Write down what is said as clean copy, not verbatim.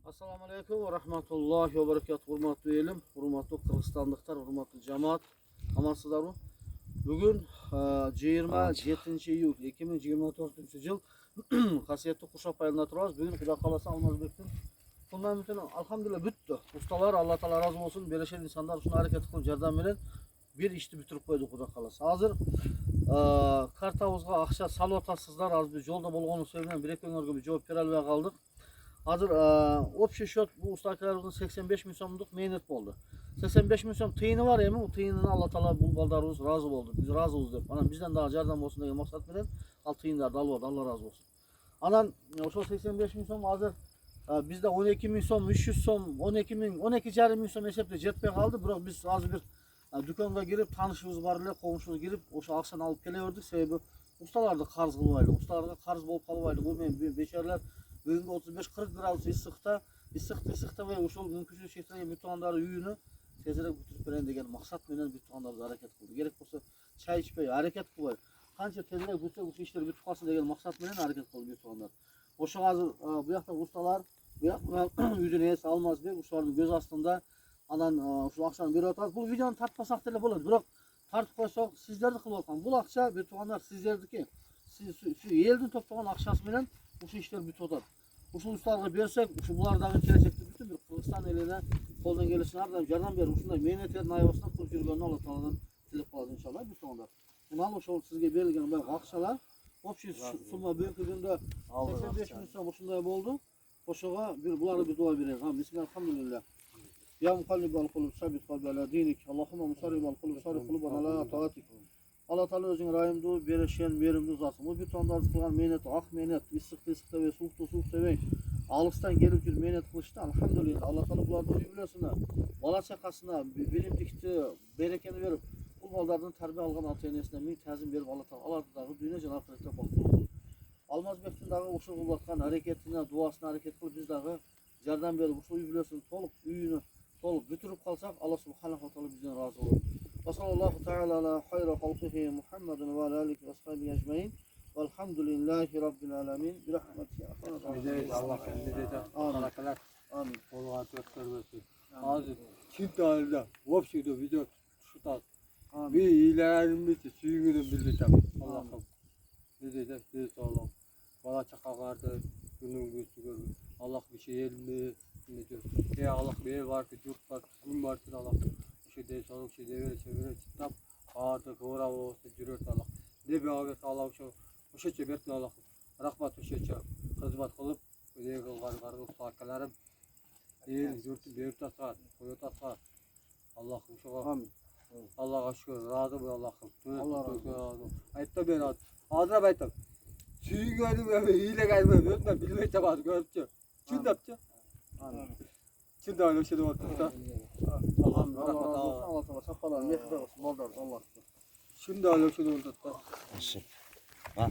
Assalamu alaikum ve rahmatullahi ve berekatuhu. Hurmatlı elim, hurmatlı Kırgızistanlıklar, hurmatlı cemaat. Amansızlar mı? Bugün 27 iyul 2024 yıl Kasiyetli Kuşak ayında turarız. Bugün Kuda kalası Almazbek'tin fundamenti alhamdülillah büttü. Ustalar Allah Teala razı olsun. Bereşen insanlar şunu hareket kılıp yardım veren bir işti bitirip koydu Kuda kalası. Hazır kartavuzga akşa sal otasızlar az bir yolda bolğonu söylenen bir ekönörgü bir cevap beralbay kaldık. Hazır общий счет bu ustakilerimizin 85 bin so'mluk mehnat oldu. 85 bin so'm tıyını var ya, o tıyını Allah Teala bu baldarımız razı oldu. Biz razıyız dep. Anan bizden daha yardım olsun degan maksat bilen al tıyınlar da aldı. Allah razı olsun. Anan o 85 bin so'm hazır bizde 12 bin so'm, 300 so'm, 12 bin, 12,5 bin so'm hesapta jetpey kaldı. Biroq biz hazır bir dükkanga girip tanışımız var ile komşumuz girip oşo akçаны alıp keleverdik. Sebebi ustalarda karz kılbaydı. Ustalarda karz bolup kalbaydı. Bu men beşerler bugün 35-40 gradus ısıkta ve uşul mümkünçülük şekilde müteahhitler uyunu tezerek bitirip beren degen maksat menен müteahhitler hareket kıldı. Gerek bolsa çay içpey hareket kılbay. Kança tezerek bitse bu işler bitip kalsın degen maksat menен hareket kıldı müteahhitler. Oşo hazır bu yakta ustalar bu yakta yüzüne es Almazbek uşuların göz astında anan uşul akçаны berip atат. Bu videonu tartpasak деле болот. Бирок tartıp koysak sizlerdi kılıp atkan. Bu akça müteahhitler sizlerdiki. Siz şu elden toplanan akçası menен bu işler bitip atat. Uşul ustalarga bersek, uşul bulardagı gelecekte bütün bir Kırgızstan eline koldan gelişine yardım berip uşunday mehnetlerin ayabasına kılıp жүргөнүн Allah Taala'dan tilep kalады inşallah bütün onlar. Bundan uşul sizge berilgen bu akçalar общий summa bugünkü günde 85 bin so'm uşunday boldu. Oşoga bir buları bir dua bereriz. Ha bismillahirrahmanirrahim. Ya mukallibal kulub sabit qalbi ala dinik. Allahumma musarribal kulub sarif kulubana ala taatik. Allah Teala özüň raýymdy, bereşen, merimdi zatsın. Bu bütünler kılgan mehnat, ak mehnat, ısıkta ve soğukta ve alıstan gelip jür mehnat kılıştı. Alhamdulillah. Allah Teala bulardan uy bilesine, bala çakasına, bilimdikti, berekeni verip, bu baldardan terbiye algan ata-enesine min tazim berip Allah Teala alardı dağı dünya jan ahirette baktı. Almazbek'tin dağı uşul kılbatkan hareketine, duasına hareket kılıp biz dağı yardım berip uşul uy bilesine tolup uyunu tolup bitirip kalsak Allah Subhanahu wa Taala bizden razı olur. Sallallahu Teala ala hayra halqihi Muhammedin ve ala alihi ve ashabihi ecmaîn. Velhamdülillahi rabbil alamin. Bir rahmetihi Allah kendine barakalar. Amin. Olgan tötörmesi. Hazır Çin dağında vopşido video tutat. Bir iyilerimizi süyünü bildireceğim. Allah'ım. Ne diyeceğim? Biz oğlum. Bala çakagardı. Günün göçü Allah bir şey elmi. Ne diyor? Ya Allah bir var ki yurt var. Gün var ki Allah. Şey sonuç şey devre çevire çıtap ağırdı kıvra olsa cürürt Allah. Ne bir ağabey Allah şu şeçe bersin Allah. Rahmat şu şeçe hizmet kılıp ödeye kılgan ustakalarım el yurtu berip tasar, koyup tasar. Allah'ım şoğa. Amin. Allah'a şükür razı bol Allah'ım. Allah razı olsun. Aytta ben at. Ağzına baytam. Suyu gördüm ve hile gelmez. Ben bilmeye çabadı görüpçü. Çün dapçı. Amin. Çün de öyle bir şey de var. Allah Teala sakalar mehre olsun baldar Allah. Şimdi öyle bir şey de var. Şey. Ha.